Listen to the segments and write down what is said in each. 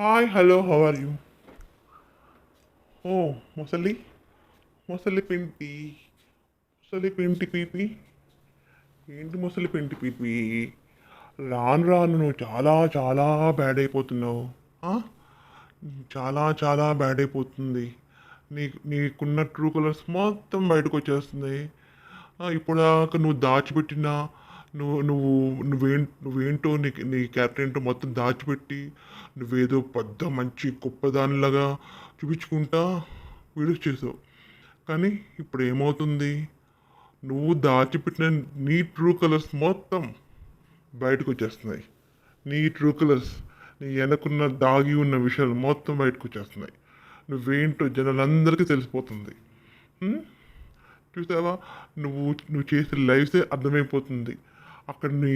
Hi hello how are you? ఓ మొసలి మొసలి పెంటి మొసలి పెంటి పీపి ఏంటి మొసలి పెంటి పీపి? రాను రాను నువ్వు చాలా చాలా బ్యాడ్ అయిపోతున్నావు. ఆ? చాలా చాలా బ్యాడ్ అయిపోతుంది. నీకున్న ట్రూ కలర్స్ మొత్తం బయటకు వచ్చేస్తున్నాయి. ఇప్పుడు దాకా నువ్వు దాచిపెట్టిన నువ్వు నువ్వేంటో నీ క్యారెక్టర్ ఏంటో మొత్తం దాచిపెట్టి నువ్వేదో పెద్ద మంచి గొప్పదానిలాగా చూపించుకుంటా వీడియోస్ చేసావు. కానీ ఇప్పుడు ఏమవుతుంది? నువ్వు దాచిపెట్టిన నీ ట్రూ కలర్స్ మొత్తం బయటకు వచ్చేస్తున్నాయి. నీ ట్రూ కలర్స్, నీ వెనకున్న దాగి ఉన్న విషయాలు మొత్తం బయటకు వచ్చేస్తున్నాయి. నువ్వేంటో జనాలందరికీ తెలిసిపోతుంది. చూసావా? నువ్వు నువ్వు చేసే లైవ్సే అర్థమైపోతుంది. అక్కడ నీ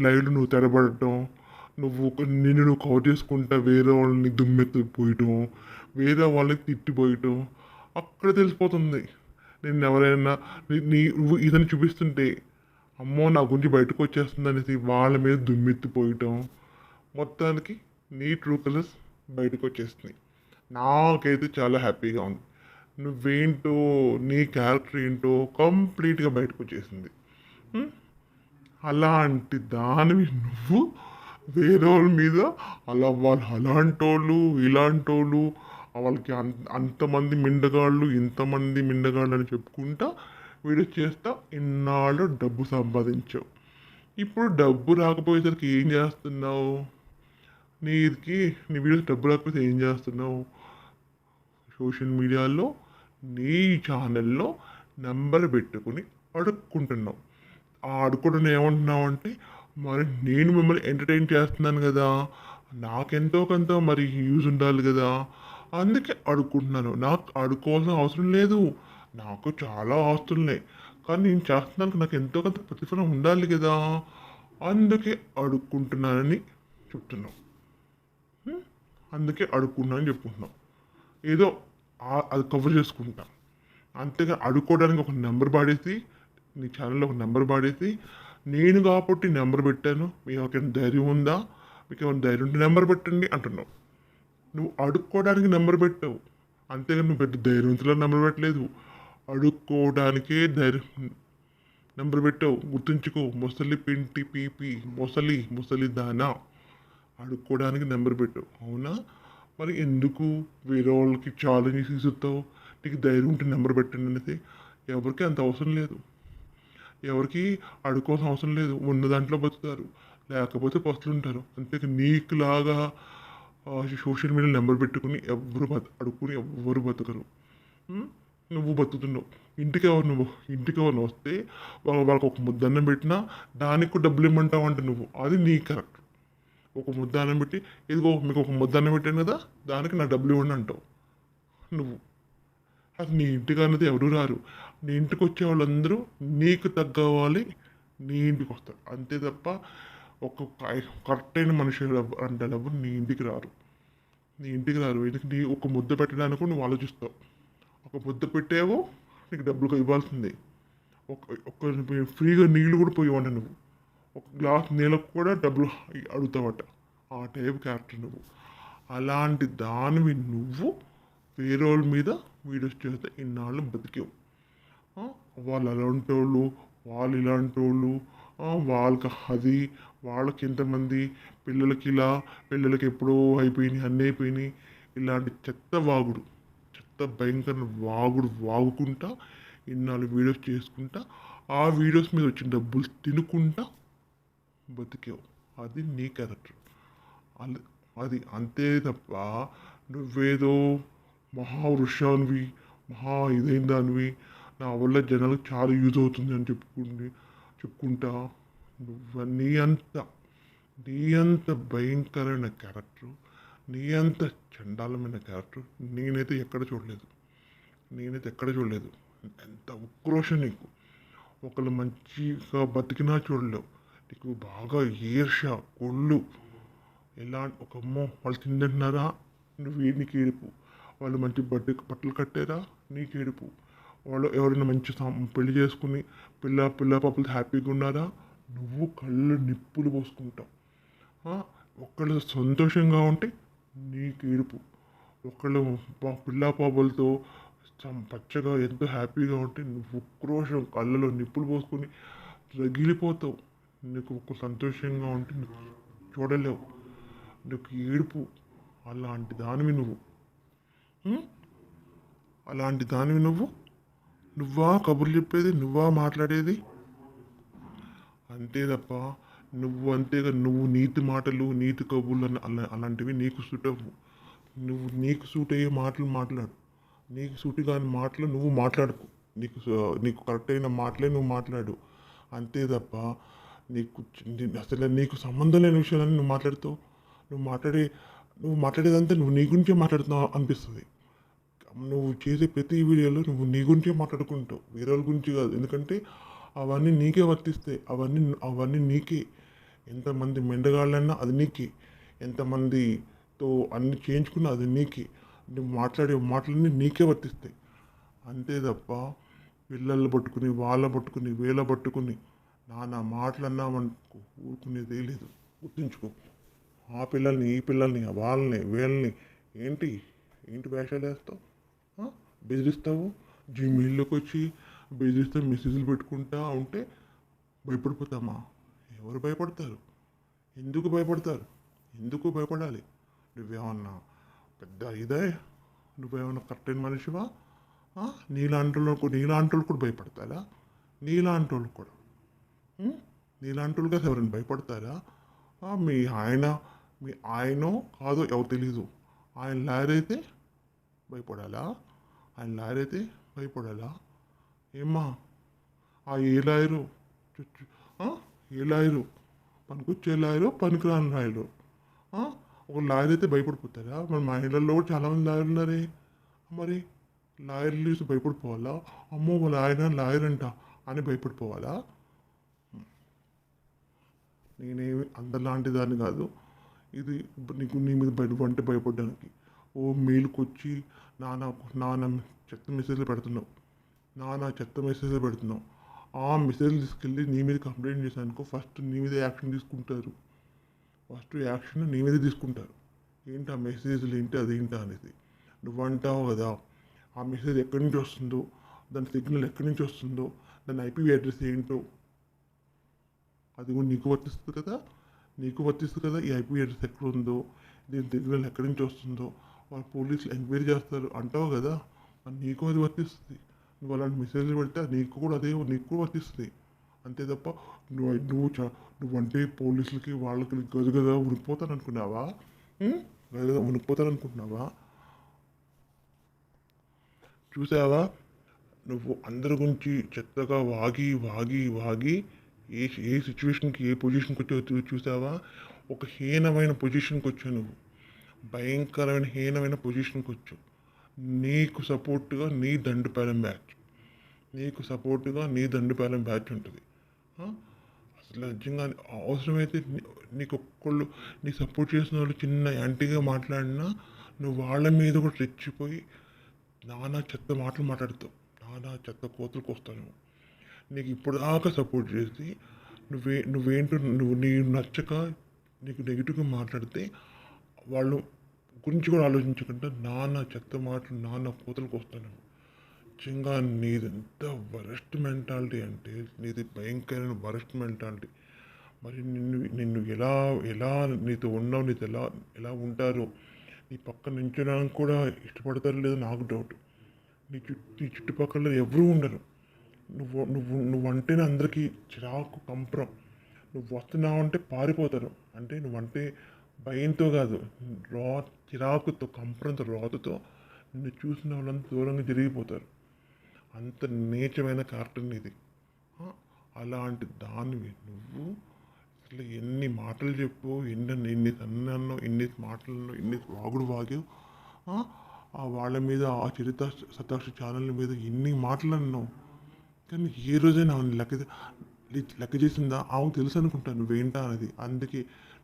లైవ్లో నువ్వు తెరబడటం, నిన్ను నువ్వు కవర్ చేసుకుంటా వేరే వాళ్ళని దుమ్మెత్తిపోయటం, వేరే వాళ్ళని తిట్టిపోయటం అక్కడ తెలిసిపోతుంది. నేను ఎవరైనా నువ్వు ఇదని చూపిస్తుంటే అమ్మో నా గురించి బయటకు వచ్చేస్తుంది అనేసి వాళ్ళ మీద దుమ్మెత్తిపోయటం, మొత్తానికి నీ ట్రూ కలర్స్ బయటకు వచ్చేస్తున్నాయి. నాకైతే చాలా హ్యాపీగా ఉంది. నువ్వేంటో నీ క్యారెక్టర్ ఏంటో కంప్లీట్గా బయటకు వచ్చేసింది. అలాంటి దానివి నువ్వు వేరే వాళ్ళ మీద వాళ్ళు అలాంటోళ్ళు ఇలాంటోళ్ళు వాళ్ళకి అంతమంది మిండగాళ్ళు ఇంతమంది మిండగాళ్ళు అని చెప్పుకుంటా వీడియో చేస్తా ఇన్నాళ్ళు డబ్బు సంపాదించావు. ఇప్పుడు డబ్బు రాకపోయేసరికి ఏం చేస్తున్నావు? నీ వీడియోస్ డబ్బు రాకపోతే ఏం చేస్తున్నావు? సోషల్ మీడియాలో నీ ఛానల్లో నెంబర్ పెట్టుకుని అడుక్కుంటున్నావు. ఆ అడుక్కుంటున్న ఏమంటున్నావు అంటే, మరి నేను మిమ్మల్ని ఎంటర్టైన్ చేస్తున్నాను కదా, నాకెంతో కొంత మరి యూజ్ ఉండాలి కదా, అందుకే అడుక్కుంటున్నాను. నాకు అడుక్కోవాల్సిన అవసరం లేదు, నాకు చాలా ఆస్తులున్నాయి, కానీ నేను చేస్తున్నాను నాకు ఎంతో కొంత ప్రతిఫలం ఉండాలి కదా, అందుకే అడుక్కుంటున్నానని చెప్తున్నావు. అందుకే అడుక్కుంటున్నానని చెప్పుకుంటున్నావు. ఏదో అది కవర్ చేసుకుంటా. అంతేగా అడుక్కోవడానికి ఒక నెంబర్ పాడేసి, నీ ఛానల్లో ఒక నెంబర్ పాడేసి, నేను కాబట్టి నెంబర్ పెట్టాను, మీకు ఎవరికైనా ధైర్యం ఉందా, మీకు ఏమైనా ధైర్యం ఉంటే నెంబర్ పెట్టండి అంటున్నావు. నువ్వు అడుక్కోవడానికి నెంబర్ పెట్టావు, అంతేగా నువ్వు పెద్ద ధైర్యవంతుల నెంబర్ పెట్టలేదు, అడుక్కోవడానికే నెంబర్ పెట్టావు. గుర్తుంచుకో, మొసలి పింటి పీపి మొసలి దానా, అడుక్కోవడానికి నెంబర్ పెట్టావు. అవునా? మరి ఎందుకు వేరే వాళ్ళకి ఛాలెంజ్ ఇస్తావు? నీకు ధైర్యం ఉంటే నెంబర్ పెట్టండి అనేది. ఎవరికి అంత అవసరం లేదు, ఎవరికి అడుకోవాల్సిన అవసరం లేదు. ఉన్న దాంట్లో బతుకుతారు, లేకపోతే పస్తులుంటారు. అంతేకా నీకులాగా సోషల్ మీడియా నెంబర్ పెట్టుకుని అడుక్కుని ఎవ్వరు బతకరు. నువ్వు బతుకుతున్నావు. ఇంటికి ఎవరు వస్తే వాళ్ళకి ఒక ముద్దన్నం పెట్టినా దానికి డబ్బులు ఇమ్మంటావు అంటే నువ్వు, అది నీ కరెక్ట్. ఒక ముద్దన్నం పెట్టి, ఇదిగో మీకు ఒక ముద్దన్నం పెట్టాను కదా, దానికి నా డబ్బులు ఇవ్వండి అంటావు నువ్వు. అసలు నీ ఇంటికి అన్నది ఎవరు రారు. నీ ఇంటికి వచ్చే వాళ్ళందరూ నీకు తగ్గవాలి, నీ ఇంటికి వస్తారు అంతే తప్ప ఒక కరెక్ట్ అయిన మనిషి అంటే ఎవరు నీ ఇంటికి రారు. ఎందుకు నీ ఒక ముద్ద పెట్టడానికి నువ్వు ఆలోచిస్తావు. ఒక ముద్ద పెట్టేవో నీకు డబ్బులు ఇవ్వాల్సిందే. ఒక ఫ్రీగా నీళ్ళు కూడా పోయివ్వండి నువ్వు, ఒక గ్లాస్ నీళ్ళకు కూడా డబ్బులు అడుగుతావట. ఆ టైప్ క్యారెక్టర్ నువ్వు. అలాంటి దానివి నువ్వు వేరే వాళ్ళ మీద వీడియోస్ చేస్తే ఇన్నాళ్ళు బతికేవు. వాళ్ళు అలాంటి వాళ్ళు, వాళ్ళు ఇలాంటి వాళ్ళు, వాళ్ళకి అది, వాళ్ళకి ఎంతమంది పిల్లలకి ఇలా, పిల్లలకి ఎప్పుడో అయిపోయినాయి, అన్నీ అయిపోయినాయి, ఇలాంటి చెత్త భయంకర వాగుకుంటా ఇన్నాళ్ళు వీడియోస్ చేసుకుంటా ఆ వీడియోస్ మీద వచ్చిన డబ్బులు తినుకుంటా బతికావు. అది నీ క్యారెక్టర్. అది అంతే తప్ప నువ్వేదో మహావృషానివి, ఇదైన దానివి, నా వల్ల జనాలకు చాలా యూజ్ అవుతుంది అని చెప్పుకుంటా నీ అంత భయంకరమైన క్యారెక్టర్, నీ అంత చండాలమైన క్యారెక్టర్ నేనైతే ఎక్కడ చూడలేదు. ఎంత ఉక్రోషం నీకు. ఒకళ్ళు మంచిగా బతికినా చూడలేవు. నీకు బాగా ఈర్ష్య, కొళ్ళు. ఎలా ఒక అమ్మో వాళ్ళు తింటున్నారా, నీకు ఏడుపు. వాళ్ళు మంచి బట్టలు కట్టారా, నీకు ఏడుపు. వాళ్ళు ఎవరైనా మంచి పెళ్లి చేసుకుని పిల్ల పాపలతో హ్యాపీగా ఉన్నారా, నువ్వు కళ్ళు నిప్పులు పోసుకుంటావు. ఒకళ్ళు సంతోషంగా ఉంటే నీకు ఏడుపు. ఒకళ్ళు పిల్లా పాపలతో పచ్చగా ఎంతో హ్యాపీగా ఉంటే నువ్వు ఉక్రోషం కళ్ళలో నిప్పులు పోసుకొని రగిలిపోతావు. నీకు ఒక సంతోషంగా ఉంటే నువ్వు చూడలేవు. నీకు ఏడుపు. అలాంటి దానివి నువ్వు. ఉం? అలాంటి దానివి నువ్వు. నువ్వా కబుర్లు చెప్పేది, నువ్వా మాట్లాడేది. అంతే తప్ప అంతేగా నువ్వు నీతి మాటలు నీతి కబుర్లు అలాంటివి నీకు సూట్ అవ్వు. నువ్వు నీకు సూట్ అయ్యే మాటలు మాట్లాడు. నీకు సూట్ కాని మాటలు నువ్వు మాట్లాడుకు. నీకు కరెక్ట్ అయిన మాటలే నువ్వు మాట్లాడు. అంతే తప్ప అసలు నీకు సంబంధం లేని విషయాలని నువ్వు మాట్లాడేదంతా నువ్వు నీ గురించే మాట్లాడుతున్నావు అనిపిస్తుంది. నువ్వు చేసే ప్రతి వీడియోలో నువ్వు నీ గురించే మాట్లాడుకుంటావు, వేరే వాళ్ళ గురించి కాదు. ఎందుకంటే అవన్నీ నీకే వర్తిస్తాయి. అవన్నీ నీకే. ఎంతమంది మెండగాళ్ళన్నా అది నీకే. ఎంతమందితో అన్ని చేయించుకున్నా అది నీకే. నువ్వు మాట్లాడే మాటలన్నీ నీకే వర్తిస్తాయి. అంతే తప్ప పిల్లలు పట్టుకుని వేళ పట్టుకుని నానా మాటలు అన్నామనుకో ఊరుకునేదే లేదు. గుర్తుంచుకో. ఆ పిల్లల్ని ఈ పిల్లల్ని వాళ్ళని వీళ్ళని ఏంటి వేషాలు వేస్తావు, బెదిరిస్తావు. జిమ్మెల్లోకి వచ్చి బెదిరిస్తే మెసేజ్లు పెట్టుకుంటా ఉంటే భయపడిపోతామా? ఎవరు భయపడతారు? ఎందుకు భయపడతారు? ఎందుకు భయపడాలి? నువ్వేమన్నా పెద్ద నువ్వేమన్నా కరెక్ట్ అయిన మనిషివా? నీలాంటి వాళ్ళు కూడా భయపడతారా? నీలాంటి వాళ్ళు కూడా నీలాంటి వాళ్ళు కదా ఎవరైనా భయపడతారా? మీ ఆయనో కాదో ఎవరు తెలీదు. ఆయన లాయర్ అయితే భయపడాలా? ఏమ్మా ఏ లాయరు? ఏ లాయరు? పనికొచ్చే లాయరు, పనికిరాని లాయరు. ఒక లాయర్ అయితే భయపడిపోతారా? మరి మా ఇళ్ళల్లో కూడా చాలామంది లాయర్లు ఉన్నారే. మరి లాయర్లు చూసి భయపడిపోవాలా? అమ్మో వాళ్ళ ఆయన లాయర్ అంట అని భయపడిపోవాలా? నేనేమి అందరిలాంటి దాన్ని కాదు. ఇది నీ మీద భయపడడానికి. ఓ మెయిల్కి వచ్చి నాన్న చెత్త మెసేజ్లు పెడుతున్నావు. ఆ మెసేజ్లు తీసుకెళ్ళి నీ మీద కంప్లైంట్ చేశానుకో ఫస్ట్ నీ మీద యాక్షన్ తీసుకుంటారు. ఏంటి ఆ మెసేజ్లు ఏంటి అదేంటి అనేది నువ్వు అంటావు కదా. ఆ మెసేజ్ ఎక్కడి నుంచి వస్తుందో, దాని సిగ్నల్ ఎక్కడి నుంచి వస్తుందో, దాని ఐపీ అడ్రస్ ఏంటో అది కూడా నీకు వర్తిస్తుంది కదా. ఈ ఐపీ అడ్రస్ ఎక్కడ ఉందో, దీని సిగ్నల్ ఎక్కడి నుంచి వస్తుందో వాళ్ళు పోలీసులు ఎంక్వైరీ చేస్తారు అంటావు కదా. నీకు అది వర్తిస్తుంది. నువ్వు అలాంటి మెసేజ్లు పెడితే నీకు కూడా వర్తిస్తుంది. అంతే తప్ప నువ్వంటే పోలీసులకి వాళ్ళకి గజగజ ఉనికిపోతాననుకున్నావా? చూసావా? నువ్వు అందరి గురించి చెత్తగా వాగి ఏ సిచ్యువేషన్కి ఏ పొజిషన్కి వచ్చావు చూసావా? ఒక హీనమైన పొజిషన్కి వచ్చావు. నువ్వు భయంకరమైన హీనమైన పొజిషన్కి వచ్చావు. నీకు సపోర్ట్గా నీ దండుపాలెం బ్యాచ్ ఉంటుంది. అసలు నిజంగా అవసరమైతే నీ సపోర్ట్ చేసిన వాళ్ళు చిన్న యాంటీగా మాట్లాడినా నువ్వు వాళ్ళ మీద కూడా రెచ్చిపోయి నానా చెత్త మాటలు మాట్లాడుతావు. నానా చెత్త కోతలకు వస్తాను. నీకు ఇప్పుడు దాకా సపోర్ట్ చేసి నీకు నచ్చక నీకు నెగిటివ్గా మాట్లాడితే వాళ్ళు గురించి కూడా ఆలోచించకుండా నానా చెత్త మాటలు నానా కోతలకు వస్తాను. నిజంగా నీది ఎంత వరస్ట్ మెంటాలిటీ అంటే నీది భయంకరమైన వరస్ట్ మెంటాలిటీ. మరి నిన్ను ఎలా నీతో ఉన్నావు, నీతో ఎలా ఉంటారో నీ పక్కన నించడానికి కూడా ఇష్టపడతారో లేదో నాకు డౌట్. నీ చుట్టుపక్కల ఎవరూ ఉండరు. నువ్వంటేనే అందరికీ చిరాకు కంపరం. నువ్వు వస్తున్నావు అంటే పారిపోతారు. అంటే నువ్వంటే భయంతో కాదు, చిరాకుతో కంపరంతో రోతతో నిన్ను చూసిన వాళ్ళంతా దూరంగా జరిగిపోతారు. అంత నీచమైన క్యారెక్టర్ ఇది. అలాంటి దానివి నువ్వు. అసలు ఎన్ని మాటలు చెప్పు, ఎన్ని అన్నావు, ఎన్ని మాటలను ఎన్ని వాగావు. వాళ్ళ మీద ఆ చరిత్ర సతాక్షి ఛానల్ మీద ఎన్ని మాటలు అన్నావు. కానీ ఏ రోజైనా లెక్క చేసిందా? ఆమెకు తెలుసు అనుకుంటాను నువ్వేంటా అనేది. అందుకే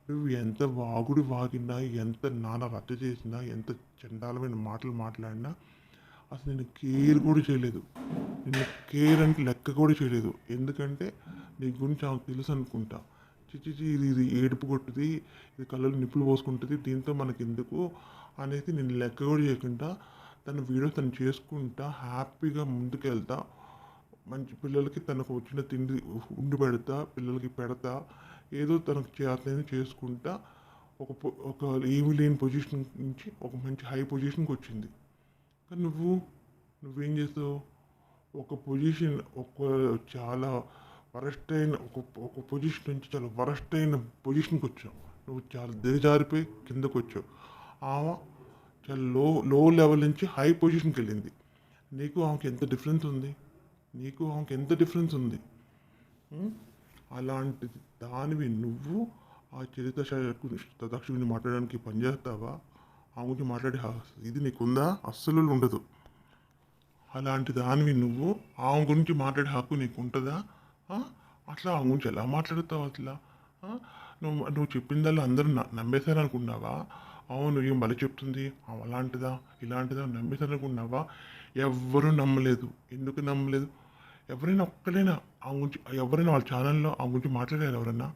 నువ్వు ఎంత వాగినా, ఎంత నాన్న రచ్చ చేసినా, ఎంత చండాలమైన మాటలు మాట్లాడినా అసలు నేను కేర్ కూడా చేయలేదు. నిన్ను కేర్ అంటే లెక్క కూడా చేయలేదు. ఎందుకంటే నీ గురించి ఆమెకు తెలుసు అనుకుంటా. చిచి ఇది ఏడుపు కొట్టుది, ఇది కళ్ళలో నిప్పులు పోసుకుంటుంది, దీంతో మనకెందుకు అనేది నేను లెక్క కూడా చేయకుండా తన వీడియో తను చేసుకుంటా హ్యాపీగా ముందుకెళ్తా. మంచి పిల్లలకి తనకు వచ్చిన తిండి ఉండి పెడతా, పిల్లలకి పెడతా, ఏదో తనకు చేతనైనా చేసుకుంటా ఒక ఏమీ లేని పొజిషన్ నుంచి ఒక మంచి హై పొజిషన్కి వచ్చింది. కానీ నువ్వేం చేస్తావు? ఒక పొజిషన్ చాలా వరస్ట్ అయిన ఒక పొజిషన్ నుంచి చాలా వరస్ట్ అయిన పొజిషన్కి వచ్చావు. నువ్వు చాలా దిగజారిపోయి కిందకు వచ్చావు. ఆమె చాలా లో లెవెల్ నుంచి హై పొజిషన్కి వెళ్ళింది. నీకు ఆమెకి ఎంత డిఫరెన్స్ ఉంది? అలాంటి దానివి నువ్వు ఆ చరిత్ర తదాక్షుని మాట్లాడడానికి పనిచేస్తావా? ఆమె గురించి మాట్లాడే ఇది నీకుందా? అస్సలు ఉండదు. అలాంటి దానివి నువ్వు ఆమె గురించి మాట్లాడే హక్కు నీకు ఉంటుందా? అట్లా ఆమె గురించి ఎలా మాట్లాడుతావు అట్లా? నువ్వు చెప్పిందల్లా అందరూ నమ్మేశారనుకున్నావా? అవును ఏం బలి చెప్తుంది, అలాంటిదా ఇలాంటిదా నమ్మేశారనుకున్నావా? ఎవ్వరూ నమ్మలేదు. ఎందుకు నమ్మలేదు? ఎవరైనా ఒక్కడైనా ఆమె గురించి ఎవరైనా వాళ్ళ ఛానల్లో ఆమె గురించి మాట్లాడారు? ఎవరన్నా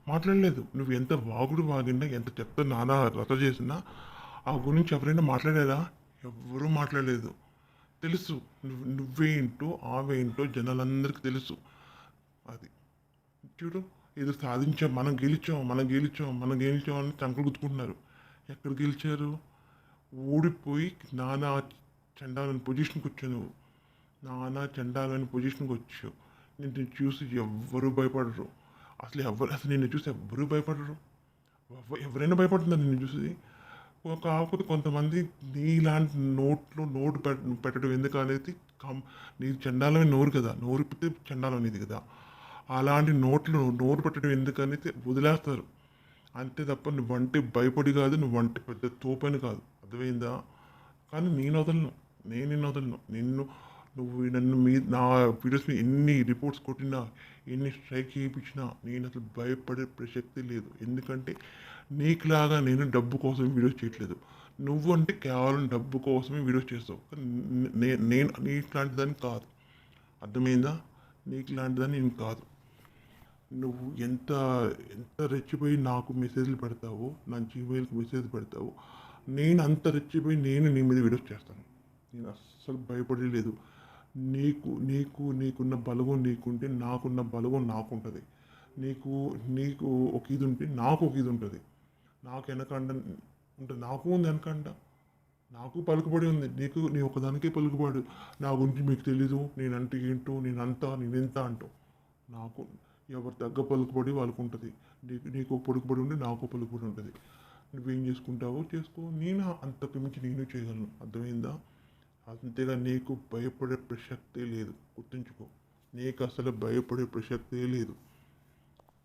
మాట్లాడలేదు. నువ్వు ఎంత వాగుడు వాగినా, ఎంత చెత్త నానా రత చేసినా ఆ గురించి ఎవరైనా మాట్లాడారా? ఎవ్వరూ మాట్లాడలేదు. తెలుసు నువ్వేంటో ఆవేంటో జనాలందరికీ తెలుసు. అది చూడు, ఏదో సాధించాం, మనం గెలిచాం అని చంకలు గుర్తుకుంటున్నారు. ఎక్కడ గెలిచారు? ఓడిపోయి నానా చండాలని పొజిషన్కి వచ్చావు. నువ్వు నానా చండాలని పొజిషన్కి వచ్చావు. నిన్ను చూసి ఎవ్వరూ భయపడరు. అసలు నిన్ను చూసి ఎవ్వరూ భయపడరు. ఎవరైనా భయపడుతున్నారు నిన్ను చూసి. కాకపోతే కొంతమంది నీలాంటి నోటు పెట్టడం ఎందుకు అనేది నీ చండాలమైన నోరు కదా, నోరు పెడితే చండాలం అనేది కదా, అలాంటి నోరు పెట్టడం ఎందుకు అనేది వదిలేస్తారు అంతే తప్ప. నువ్వంటే భయపడి కాదు, నువ్వంటే పెద్ద తోపని కాదు, అర్థమైందా? కానీ నేను వదలను నన్ను నా వీడియోస్ మీద ఎన్ని రిపోర్ట్స్ కొట్టినా, ఎన్ని స్ట్రైక్ చేయించినా నేను అసలు భయపడే ప్రసక్తి లేదు. ఎందుకంటే నీకులాగా నేను డబ్బు కోసం వీడియోస్ చేయట్లేదు. నువ్వు అంటే కేవలం డబ్బు కోసమే వీడియోస్ చేస్తావు. నేను నీకులాంటిదాన్ని కాదు, అర్థమైందా? నీకులాంటిదాన్ని నేను కాదు. నువ్వు ఎంత రెచ్చిపోయి నాకు మెసేజ్లు పెడతావో, నా జీమెయిల్కి మెసేజ్ పెడతావో, నేను అంత రెచ్చిపోయి నేను నీ మీద వీడియోస్ చేస్తాను. నేను అస్సలు భయపడలేదు. నీకున్న బలగం నీకుంటే నాకున్న బలగం నాకుంటుంది. నీకు ఒక ఇది ఉంటే నాకు ఒక ఇది ఉంటుంది. నాకు వెనకండ ఉంటుంది, నాకు ఉంది వెనకండ, నాకు పలుకుబడి ఉంది. నీ ఒకదానికే పలుకుబడి. నా గురించి మీకు తెలీదు, నేనంటే ఏంటో, నేనెంత అంటూ. నాకు ఎవరు తగ్గ పలుకుబడి వాళ్ళకు ఉంటుంది. నీకు పలుకుబడి ఉండి నాకు పలుకుబడి ఉంటుంది. నువ్వేం చేసుకుంటావో చేసుకో. అంతకు మించి నేను చేయగలను, అర్థమైందా? అంతేగా నీకు భయపడే ప్రసక్తే లేదు. గుర్తుంచుకో, నీకు అసలు భయపడే ప్రసక్తే లేదు.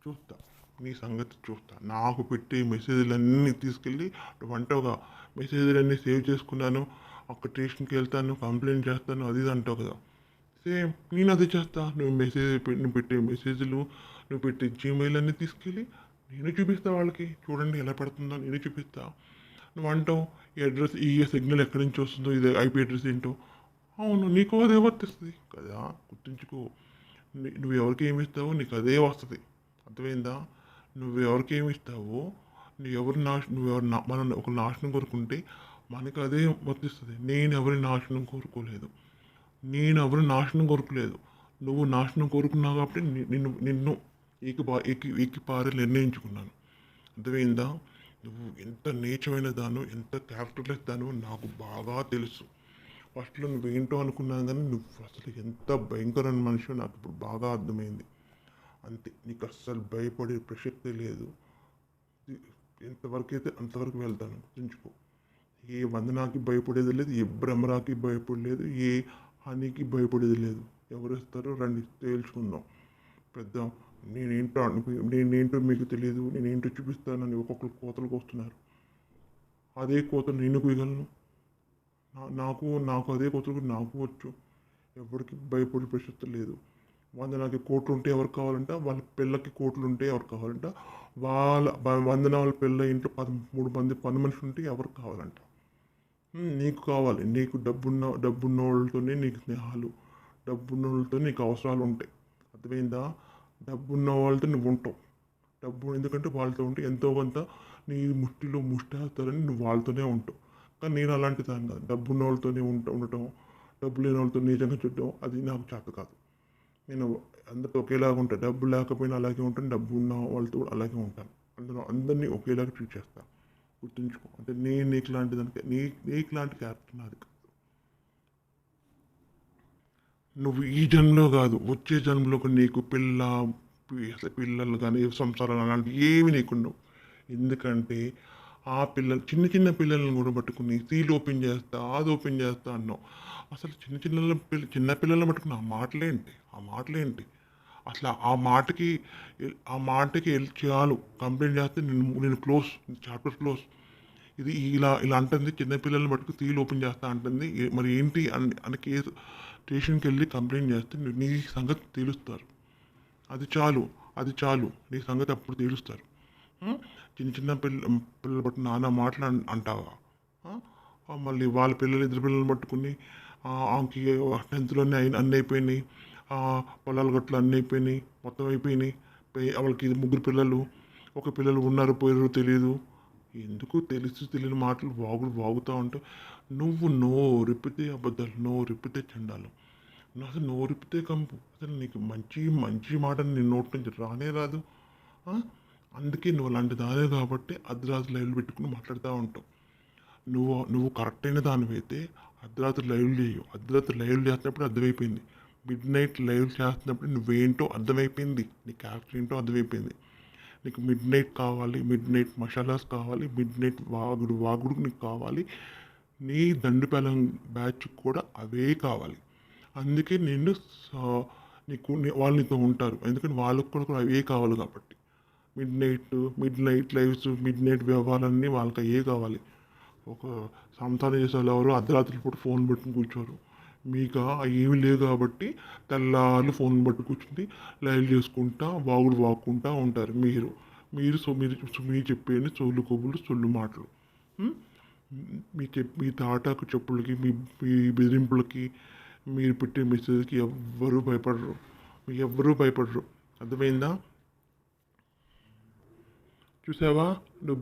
చూస్తా, నీ సంగతి చూస్తా. నాకు పెట్టే మెసేజ్లన్నీ తీసుకెళ్ళి అంటావుగా, మెసేజ్లన్నీ సేవ్ చేసుకున్నాను, ఒక స్టేషన్కి వెళ్తాను, కంప్లైంట్ చేస్తాను, అది అంటావు కదా. సేమ్ నేను అదే చేస్తా. నువ్వు పెట్టే మెసేజ్లు, నువ్వు పెట్టే జీమెయిల్ అన్నీ తీసుకెళ్ళి నేను చూపిస్తా వాళ్ళకి. చూడండి ఎలా పెడుతుందో నేను చూపిస్తా. నువ్వు అంటావు ఈ అడ్రస్, ఈ సిగ్నల్ ఎక్కడి నుంచి వస్తుందో, ఇది ఐపీ అడ్రస్ ఏంటో. అవును, నీకు అదే వర్తిస్తుంది కదా, గుర్తుంచుకో. నువ్వు ఎవరికి ఏమి ఇస్తావో నీకు అదే వస్తుంది, అర్థమైందా? నువ్వు ఎవరికి ఏమి ఇస్తావో, మనం ఒక నాశనం కోరుకుంటే మనకు అదే వర్తిస్తుంది. నేను ఎవరి నాశనం కోరుకోలేదు. నువ్వు నాశనం కోరుకున్నావు కాబట్టి నిన్ను ఏకి నిర్ణయించుకున్నాను, అర్థమైందా? నువ్వు ఎంత నీచమైన దానో, ఎంత క్యారెక్టర్లెస్ దానో నాకు బాగా తెలుసు. ఫస్ట్లో నువ్వేంటో అనుకున్నాను, కానీ నువ్వు అసలు ఎంత భయంకరమైన మనిషి నాకు ఇప్పుడు బాగా అర్థమైంది. అంతే, నీకు అస్సలు భయపడే ప్రసక్తే లేదు. ఎంతవరకు అయితే అంతవరకు వెళ్తాను, గుర్తుంచుకో. ఏ వందనాకి భయపడేది లేదు, ఏ భ్రమరాకి భయపడలేదు, ఏ హానికి భయపడేది లేదు. ఎవరు వస్తారో రండి, తేల్చుకుందాం. పెద్ద నేనేంటో మీకు తెలియదు, నేనేంటో చూపిస్తానని ఒక్కొక్కరు కోతలకు వస్తున్నారు. అదే కోతలు నేను కుయగలను. నాకు అదే కోతలు నాకు వచ్చు. ఎవరికి భయపడే ప్రసక్తి లేదు. వందనాకి కోట్లు ఉంటే ఎవరికి కావాలంట, వాళ్ళ పిల్లకి కోట్లు ఉంటే ఎవరికి కావాలంట, వాళ్ళ పిల్ల ఇంట్లో 13 మనుషులు ఉంటే ఎవరికి కావాలంట. నీకు కావాలి. నీకు డబ్బున్న వాళ్ళతోనే నీకు స్నేహాలు, డబ్బున్న వాళ్ళతో నీకు అవసరాలు ఉంటాయి, అర్థమైందా? డబ్బున్న వాళ్ళతో నువ్వు ఉంటావు, డబ్బు ఎందుకంటే వాళ్ళతో ఉంటే ఎంతో కొంత నీ ముష్టిలో ముష్టేస్తారని నువ్వు వాళ్ళతోనే ఉంటావు. కానీ నేను అలాంటి దాన్ని కాదు. డబ్బు ఉన్న వాళ్ళతోనే ఉండటం, డబ్బు లేని వాళ్ళతో నీచంగా చూడటం అది నాకు చేత కాదు. నేను అందరితో ఒకేలాగా ఉంటాను. డబ్బు లేకపోయినా అలాగే ఉంటాను. డబ్బు ఉన్న వాళ్ళతో కూడా అలాగే ఉంటాను. అందులో అందరినీ ఒకేలాగా ట్రీట్ చేస్తాను. గుర్తుంచుకో. అంటే నేను నీకు లాంటి దానికి నీకు లాంటి క్యారెక్టర్ నాది కాదు. నువ్వు ఈ జన్మలో కాదు వచ్చే జన్మలో కూడా నీకు పిల్లలు కానీ సంసారాలు అలాంటివి ఏమి నీకున్నావు. ఎందుకంటే ఆ పిల్లలు చిన్న చిన్న పిల్లల్ని కూడా పట్టుకుని సీల్ ఓపెన్ చేస్తా అది ఓపెన్ చేస్తా అన్నావు. అసలు చిన్న పిల్లల్ని పట్టుకుని ఆ మాటలేంటి అసలు ఆ మాటకి చాలు కంప్లైంట్ చేస్తే నేను క్లోజ్, చాప్టర్ క్లోజ్. ఇది ఇలా ఇలా అంటుంది. చిన్నపిల్లల్ని పట్టుకు సీల్ ఓపెన్ చేస్తా అంటుంది. మరి ఏంటి అని కేసు స్టేషన్కి వెళ్ళి కంప్లైంట్ చేస్తే నీ సంగతి తెలుస్తారు. అది చాలు నీ సంగతి అప్పుడు తెలుస్తారు. చిన్న చిన్న పిల్లలు పట్టు నాన్న మాటలు అంటావా? మళ్ళీ వాళ్ళ ఇద్దరు పిల్లల్ని పట్టుకుని ఆమెకి 10థ్లోనే అన్నీ అయిపోయినాయి, పొలాలు గట్లు అన్నీ అయిపోయినాయి, మొత్తం అయిపోయినాయి. వాళ్ళకి ముగ్గురు పిల్లలు, ఒక పిల్లలు ఉన్నారు పోయారు తెలియదు. ఎందుకు తెలియని మాటలు వాగుతూ ఉంటావు. నువ్వు నోరిప్పితే అబద్ధాలు, నోరిప్పితే చండాలం. అసలు నోరిప్పితే కంపు. అసలు నీకు మంచి మంచి మాట నీ నోటి నుంచి రానే రాదు. అందుకే నువ్వు అలాంటి దానే కాబట్టి అర్ధరాత్రి లైవ్లు పెట్టుకుని మాట్లాడుతూ ఉంటావు. నువ్వు కరెక్ట్ అయిన దానివైతే అర్ధరాత్రి లైవ్లు చేయవు. అర్ధరాత్రి లైవ్లు చేస్తున్నప్పుడు అర్థమైపోయింది. మిడ్ నైట్ లైవ్ చేస్తున్నప్పుడు నువ్వేంటో అర్థమైపోయింది. నీ క్యారెక్టర్ ఏంటో అర్థమైపోయింది. నీకు మిడ్ నైట్ కావాలి, మిడ్ నైట్ మసాలాస్ కావాలి, మిడ్ నైట్ వాగుడు నీకు కావాలి. నీ దండుపాలెం బ్యాచ్ కూడా అవే కావాలి. అందుకే వాళ్ళు నీతో ఉంటారు. ఎందుకంటే వాళ్ళకు కూడా అవే కావాలి కాబట్టి. Midnight lives, midnight వ్యవహారాలన్నీ వాళ్ళకి అవే కావాలి. ఒక సంసారం చేసే వాళ్ళు ఎవరు అర్ధరాత్రి పూట ఫోన్ పెట్టుకుని కూర్చోరు. మీకు ఏమి లేవు కాబట్టి తెల్లార్లు ఫోన్ పట్టు కూర్చుంటే లైవ్ చేసుకుంటా వాక్కుంటూ ఉంటారు. మీరు చెప్పేది సొల్లు కొవ్వులు సొల్లు మాటలు. మీ తాటాకు చెప్పులకి, మీ బెదిరింపులకి, మీరు పెట్టే మెసేజ్కి ఎవ్వరూ భయపడరు. అర్థమైందా? చూసావా, నువ్వు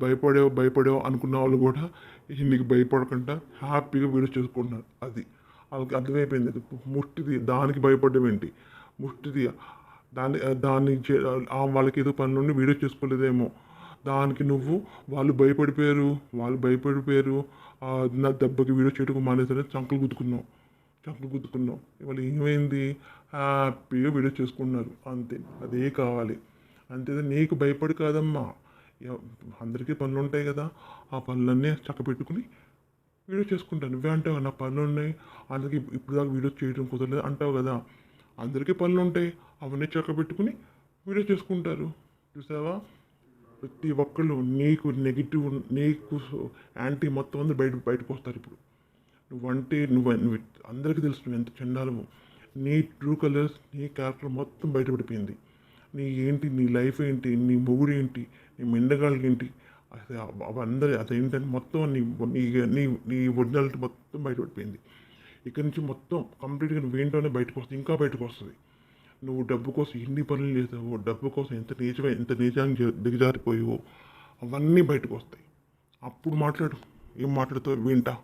భయపడావు అనుకున్న వాళ్ళు కూడా నీకు భయపడకుండా హ్యాపీగా వీడియో చేసుకుంటున్నారు. అది వాళ్ళకి అర్థమైపోయింది. ముష్టిది దానికి భయపడడం ఏంటి? ముష్టిది దాన్ని వాళ్ళకి ఏదో పని నుండి వీడియో చేసుకోలేదేమో, దానికి వాళ్ళు భయపడిపోయారు. నా దెబ్బకి వీడియో చేయడం మానేసరి చంకలు గుద్దుకున్నావు. ఇవాళ ఏమైంది? హ్యాపీగా వీడియో చేసుకుంటున్నారు. అంతే, అదే కావాలి. అంతే, నీకు భయపడి కాదమ్మా. అందరికీ పనులు ఉంటాయి కదా, ఆ పనులన్నీ చక్కబెట్టుకుని వీడియో చేసుకుంటాను. నువ్వే అంటావు నా పనులు ఉన్నాయి, అందరికీ ఇప్పుడు దాకా వీడియో చేయడం కుదరలేదు అంటావు కదా. అందరికీ పనులు ఉంటాయి, అవన్నీ చక్కబెట్టుకుని వీడియో చేసుకుంటారు. చూసావా, ప్రతి ఒక్కళ్ళు నీకు నెగిటివ్, నీకు యాంటీ మొత్తం అందరూ బయటకు వస్తారు. ఇప్పుడు నువ్వు అందరికీ తెలుసు నువ్వు ఎంత చండాలము. నీ ట్రూ కలర్స్, నీ క్యారెక్టర్ మొత్తం బయటపడిపోయింది. నీ లైఫ్ ఏంటి, నీ మొగుడు ఏంటి, నీ మెండగాళ్ళకి ఏంటి, అదేంటని మొత్తం నీ ఒరిజినాలిటీ మొత్తం బయటపడిపోయింది. ఇక్కడి నుంచి మొత్తం కంప్లీట్గా నువ్వేంటోనే ఇంకా బయటకు వస్తుంది. నువ్వు డబ్బు కోసం ఎన్ని పనులు చేసావో, డబ్బు కోసం ఎంత నీచానికి దిగజారిపోయావో అవన్నీ బయటకు వస్తాయి. అప్పుడు ఏం మాట్లాడుతావు? వింటా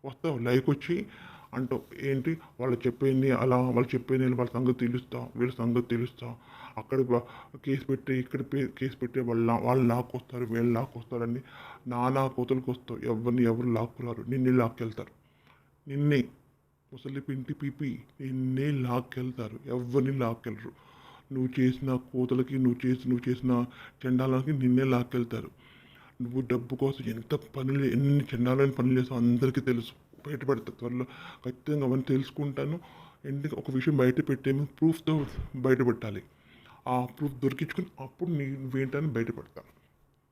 వస్తావు లైక్ వచ్చి అంటావు ఏంటి వాళ్ళు చెప్పేది వాళ్ళ సంగతి తెలుస్తా, వీళ్ళ సంగతి తెలుస్తా, అక్కడ కేసు పెట్టి ఇక్కడ కేసు పెట్టి వాళ్ళు లాక్కొస్తారు, వీళ్ళు లాక్కొస్తారని నానా కోతలకు వస్తావు. ఎవరు లాక్కురారు, నిన్నే లాక్కెళ్తారు. నిన్నే ముసలి పింటి పీపి నిన్నే లాక్కెళ్తారు. ఎవరిని లాక్కెళ్ళరు. నువ్వు చేసిన కోతలకి, నువ్వు చేసిన చండాలకి నిన్నే లాక్కెళ్తారు. నువ్వు డబ్బు కోసం ఎన్ని చండాలని పనులు చేస్తావు అందరికీ తెలుసు. బయటపడతా త్వరలో ఖచ్చితంగా అవన్నీ తెలుసుకుంటాను. ఎందుకు ఒక విషయం బయట పెట్టేమో ప్రూఫ్తో బయటపెట్టాలి. ఆ ప్రూఫ్ దొరికించుకుని అప్పుడు నువ్వేంటని బయటపడతాను.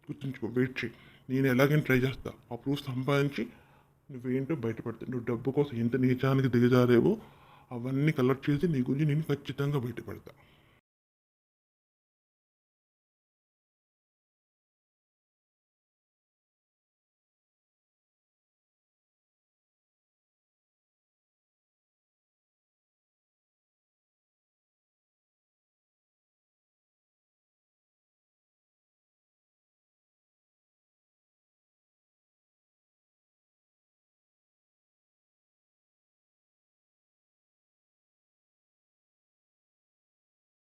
గుర్తుంచుకో, వెయిట్ చేయి. నేను ఎలాగైనా ట్రై చేస్తా. ఆ ప్రూఫ్ సంపాదించి నువ్వేంటో బయటపడతావు. నువ్వు డబ్బు కోసం ఎంత నీచానికి దిగజారేవో అవన్నీ కలెక్ట్ చేసి నీ గురించి నేను ఖచ్చితంగా బయటపడతా.